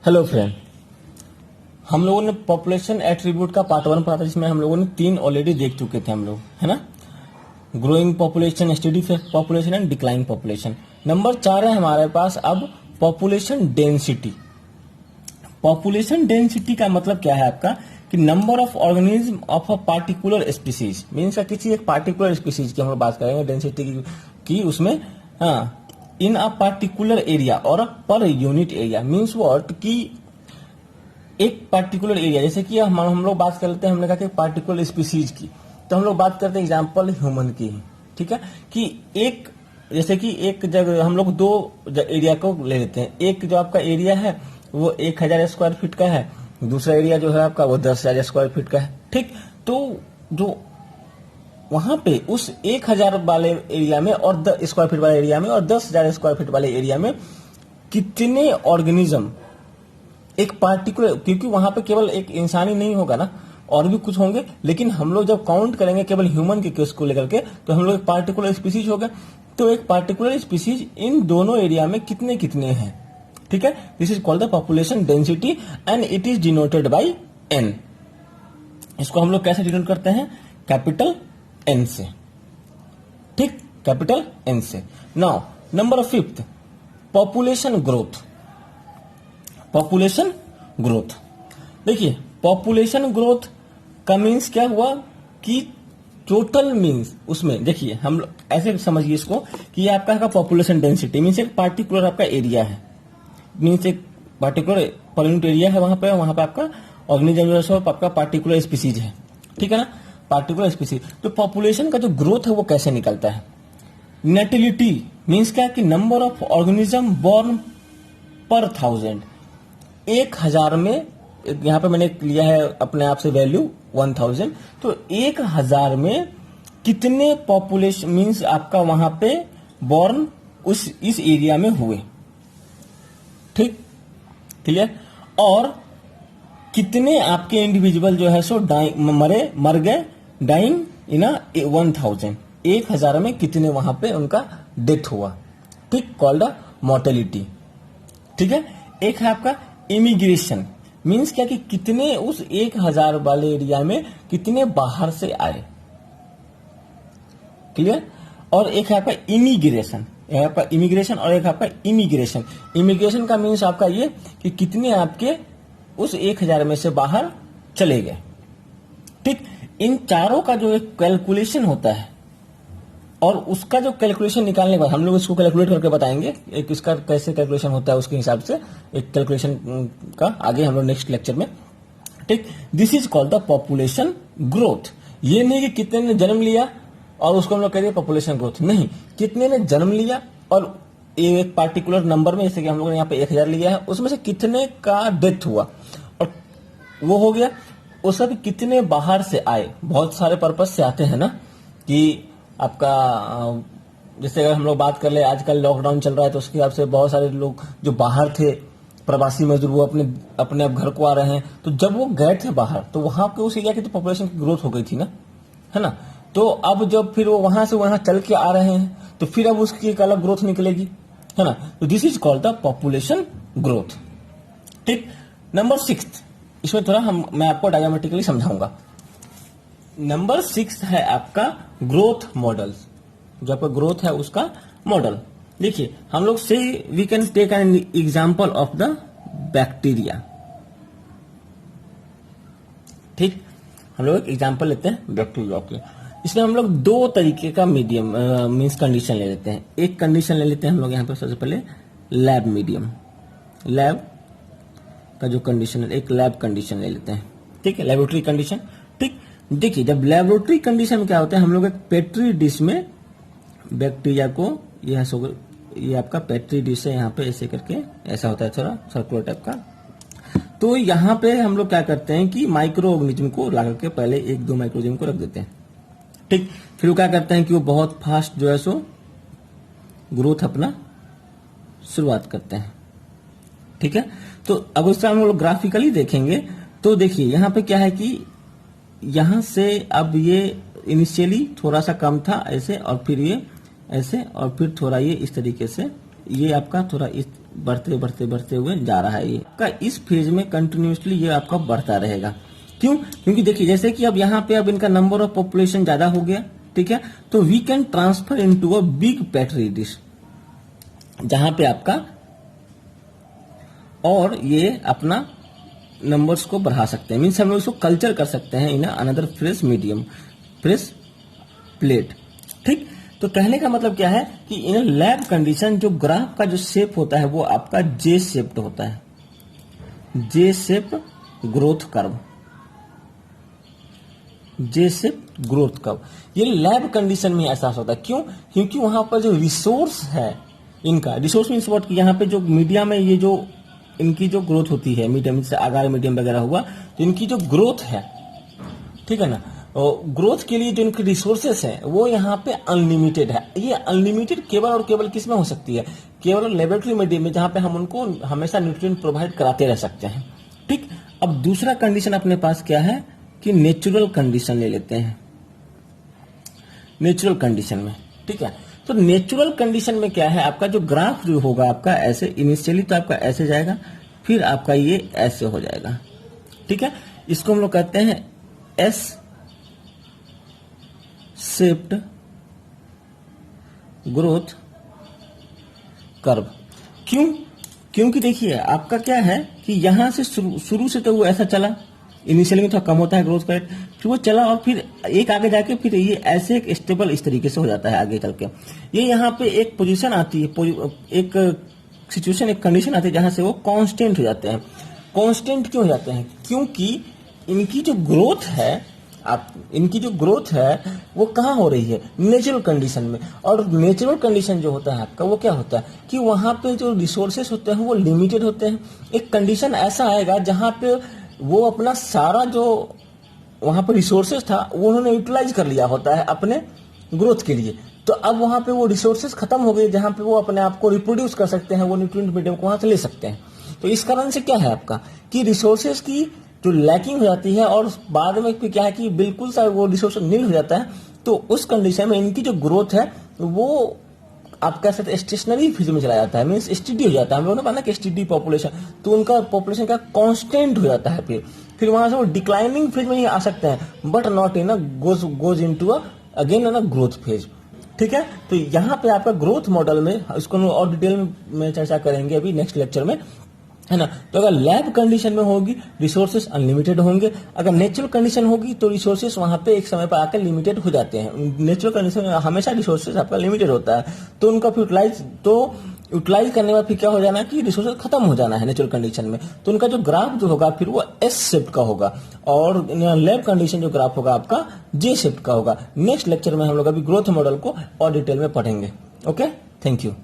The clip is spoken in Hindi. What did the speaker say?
हेलो फ्रेंड, हम लोगों ने पॉपुलेशन एट्रीब्यूट का पार्ट 1 पढ़ा था, जिसमें हम लोगों ने 3 ऑलरेडी देख चुके थे हम लोग, है ना। Growing population, steady population and declining population. Number 4 है हमारे पास अब पॉपुलेशन डेंसिटी। पॉपुलेशन डेंसिटी का मतलब क्या है आपका कि number of organism of a particular species, means का किसी एक पार्टिकुलर स्पीसीज की हम लोग बात करेंगे डेंसिटी की उसमें, हाँ, इन अ पार्टिकुलर एरिया और per unit area. Means what कि एक पार्टिकुलर एरिया, जैसे कि हम लोग बात कर लेते हैं, हमने कहा कि पार्टिकुलर स्पीसीज की, तो हम लोग बात करते हैं एग्जांपल ह्यूमन की ही, ठीक है। कि एक, जैसे कि एक जगह हम लोग 2 एरिया को ले लेते हैं। एक जो आपका एरिया है वो 1000 स्क्वायर फीट का है, दूसरा एरिया जो है आपका वो 10,000 स्क्वायर फीट का है, ठीक। तो जो वहां पे उस 1000 वाले एरिया में और स्क्वायर फीट वाले एरिया में और 10,000 स्क्वायर फीट वाले एरिया में कितने ऑर्गेनिज्म, एक पार्टिकुलर, क्योंकि वहां पे केवल एक इंसान ही नहीं होगा ना, और भी कुछ होंगे, लेकिन हम लोग जब काउंट करेंगे केवल ह्यूमन के केस को लेकर के, तो हम लोग एक पार्टिकुलर स्पीसीज हो गया। तो एक पार्टिकुलर स्पीसीज इन दोनों एरिया में कितने कितने हैं, ठीक है। This is called the population density and it is denoted by N. इसको हम लोग कैसे डिनोट करते हैं? कैपिटल एन से, ठीक, कैपिटल एन से। Now number 5, population growth. Population growth, देखिए पॉपुलेशन ग्रोथ का मीन्स क्या हुआ कि टोटल मीन्स, उसमें देखिए हम ऐसे समझिए इसको कि ये आपका पॉपुलेशन डेंसिटी मीन्स एक पार्टिकुलर आपका एरिया है, मीन्स एक पार्टिकुलर पर यूनिट एरिया है, वहां पे आपका ऑर्गेनिज्म जो आपका पार्टिकुलर स्पीसीज है, ठीक है ना, पार्टिकुलर स्पीसीज। तो पॉपुलेशन का जो ग्रोथ है वो कैसे निकलता है? नेटिलिटी मीन्स क्या कि नंबर ऑफ ऑर्गेनिज्म बोर्न पर 1000। 1000 में, यहां पे मैंने लिया है अपने आप से वैल्यू 1000, तो 1000 में कितने पॉपुलेशन मीन्स आपका वहां पे बोर्न इस एरिया में हुए, ठीक, क्लियर। और कितने आपके इंडिविजुअल जो है सो मर गए, डाइंग इन 1000। 1000 में कितने वहां पे उनका डेथ हुआ, ठीक, कॉल्ड मोर्टेलिटी, ठीक है। एक है आपका इमिग्रेशन, मीन्स क्या कि कितने उस 1000 वाले एरिया में कितने बाहर से आए, क्लियर। और एक है आपका इमिग्रेशन, आपका इमिग्रेशन और एक आपका इमिग्रेशन। इमिग्रेशन का मीन्स आपका ये कि कितने आपके उस 1000 में से बाहर चले गए, ठीक। इन चारों का जो एक कैलकुलेशन होता है, और उसका जो कैलकुलेशन निकालने के बाद हम लोग इसको कैलकुलेट करके बताएंगे एक इसका कैसे कैलकुलेशन होता है, उसके हिसाब से एक कैलकुलेशन का आगे हम लोग नेक्स्ट लेक्चर में, ठीक। This is called the population growth. ये नहीं कि कितने ने जन्म लिया और उसको हम लोग कह रहे पॉपुलेशन ग्रोथ, नहीं, कितने ने जन्म लिया और एक पार्टिकुलर नंबर में, जैसे कि हम लोग ने यहाँ पे 1000 लिया है, उसमें से कितने का डेथ हुआ और वो हो गया। उसका भी कितने बाहर से आए, बहुत सारे पर्पज से आते हैं ना, कि आपका जैसे अगर हम लोग बात कर ले, आजकल लॉकडाउन चल रहा है तो उसके हिसाब से बहुत सारे लोग जो बाहर थे प्रवासी मजदूर, वो अपने अब घर को आ रहे हैं। तो जब वो गए थे बाहर तो वहां पे उस एरिया की तो पॉपुलेशन की ग्रोथ हो गई थी ना, है ना। तो अब जब फिर वो वहां से वहां चल के आ रहे हैं तो फिर अब उसकी एक अलग ग्रोथ निकलेगी, है ना। तो this is called the population growth, ठीक। नंबर 6, इसमें थोड़ा मैं आपको डायग्रामेटिकली समझाऊंगा। नंबर 6 है आपका ग्रोथ मॉडल्स, जो आपका ग्रोथ है उसका मॉडल। देखिए हम लोग से we can take an example of the bacteria, ठीक। हम लोग एक एग्जांपल लेते हैं बैक्टीरिया के। इसमें हम लोग 2 तरीके का मीडियम मीन्स कंडीशन ले लेते हैं। एक कंडीशन ले लेते हैं हम लोग यहाँ पे सबसे पहले लैब मीडियम, लैब का जो कंडीशन है, एक लैब कंडीशन ले लेते हैं, ठीक है, लेबोरेटरी कंडीशन, ठीक। देखिए जब लेबोरेटरी कंडीशन में क्या होता है, हम लोग एक पेट्री डिश में बैक्टीरिया को, ये आपका पेट्री डिश है, यहाँ पे ऐसे करके ऐसा होता है, थोड़ा सर्कुलर टाइप का। तो यहाँ पे हम लोग क्या करते हैं कि माइक्रो ऑर्गेनिज्म को ला करके पहले 1-2 माइक्रो ऑर्गेनिज्म को रख देते हैं, ठीक। फिर वो क्या करते हैं कि वो बहुत फास्ट जो है सो ग्रोथ अपना शुरुआत करते हैं, ठीक है। तो अब उससे हम लोग ग्राफिकली देखेंगे तो देखिए यहाँ पे क्या है कि यहां से अब ये इनिशियली थोड़ा सा कम था ऐसे, और फिर ये ऐसे, और फिर थोड़ा ये इस तरीके से, ये आपका थोड़ा इस बढ़ते बढ़ते बढ़ते हुए जा रहा है। ये का इस फेज में कंटिन्यूसली ये आपका बढ़ता रहेगा। क्यों? क्योंकि देखिए जैसे कि अब यहाँ पे अब इनका नंबर ऑफ पॉपुलेशन ज्यादा हो गया, ठीक है, तो we can transfer into a big petri dish, जहां पे आपका और ये अपना नंबर्स को बढ़ा सकते हैं, मीन्स हम लोग इसको कल्चर कर सकते हैं in another fresh medium, fresh plate. ठीक, तो कहने का मतलब क्या है कि इन लैब कंडीशन जो ग्राफ का जो शेप होता है वो आपका जे शेप्ड होता है, जे शेप ग्रोथ कर्व, जे शेप ग्रोथ कर्व। ये लैब कंडीशन में ऐसा होता है। क्यों? क्योंकि वहां पर जो रिसोर्स है इनका, रिसोर्स मीन्स व्हाट, यहाँ पे जो मीडिया में ये जो इनकी जो ग्रोथ होती है, मीडियम से आगार मीडियम वगैरह हुआ, तो इनकी जो ग्रोथ है, ठीक है ना, और ग्रोथ के लिए जो इनके रिसोर्सेस हैं वो यहाँ पे अनलिमिटेड है। ये अनलिमिटेड केवल और केवल किस में हो सकती है? केवल लेबोरेटरी मीडियम में, जहां पे हम उनको हमेशा न्यूट्रिएंट प्रोवाइड कराते रह सकते हैं। ठीक, अब दूसरा कंडीशन अपने पास क्या है कि नेचुरल कंडीशन ले लेते हैं, नेचुरल कंडीशन में। ठीक है, तो नेचुरल कंडीशन में क्या है, आपका जो ग्राफ जो होगा आपका ऐसे इनिशियली तो आपका ऐसे जाएगा, फिर आपका ये ऐसे हो जाएगा। ठीक है, इसको हम लोग कहते हैं एस शेप्ड ग्रोथ कर्व। क्यों? क्योंकि देखिए आपका क्या है कि यहां से शुरू से तो वो ऐसा चला, इनिशियली में थोड़ा कम होता है ग्रोथ का रेट, फिर वो चला और फिर एक आगे जाके फिर ये ऐसे एक स्टेबल इस तरीके से हो जाता है आगे चल के। ये यहाँ पे एक पोजीशन आती है, एक सिचुएशन, एक कंडीशन आती है जहां से वो कांस्टेंट हो जाते हैं। कांस्टेंट क्यों हो जाते हैं? क्योंकि इनकी जो ग्रोथ है, इनकी जो ग्रोथ है वो कहाँ हो रही है? नेचुरल कंडीशन में। और नेचुरल कंडीशन जो होता है आपका वो क्या होता है कि वहां पे जो रिसोर्सेस होते हैं वो लिमिटेड होते हैं। एक कंडीशन ऐसा आएगा जहां पे वो अपना सारा जो वहां पर रिसोर्सेस था वो उन्होंने यूटिलाइज कर लिया होता है अपने ग्रोथ के लिए। तो अब वहां पे वो रिसोर्सेस खत्म हो गए जहां पे वो अपने आप को रिप्रोड्यूस कर सकते हैं, वो न्यूट्रिएंट मीडियम को वहां से ले सकते हैं। तो इस कारण से क्या है आपका कि रिसोर्सेस की जो लैकिंग हो जाती है और बाद में क्या है कि बिल्कुल सा वो रिसोर्स नील हो जाता है। तो उस कंडीशन में इनकी जो ग्रोथ है वो आप कह सकते स्टेशनरी फेज में चला जाता है, मीन्स एसटीडी हो जाता है। हम लोगों ने माना कि एसटीडी पॉपुलेशन, तो उनका पॉपुलेशन का कांस्टेंट हो जाता है। फिर वहां से वो डिक्लाइनिंग फेज में ही आ सकते हैं, but not in goes into again growth phase. ठीक है, तो यहाँ पे आपका ग्रोथ मॉडल में इसको हम और डिटेल में चर्चा करेंगे अभी नेक्स्ट लेक्चर में, है ना। तो अगर लैब कंडीशन में होगी रिसोर्सेस अनलिमिटेड होंगे, अगर नेचुरल कंडीशन होगी तो रिसोर्सेस वहां पे एक समय पर आकर लिमिटेड हो जाते हैं। नेचुरल कंडीशन में हमेशा रिसोर्सेस आपका लिमिटेड होता है, तो उनका यूटिलाइज करने में फिर क्या हो जाना कि रिसोर्सेस खत्म हो जाना है नेचुरल कंडीशन में। तो उनका जो ग्राफ जो होगा फिर वो एस शेप्ड का होगा, और लैब कंडीशन जो ग्राफ होगा आपका जे शेप्ड का होगा। नेक्स्ट लेक्चर में हम लोग अभी ग्रोथ मॉडल को और डिटेल में पढ़ेंगे। Okay, thank you.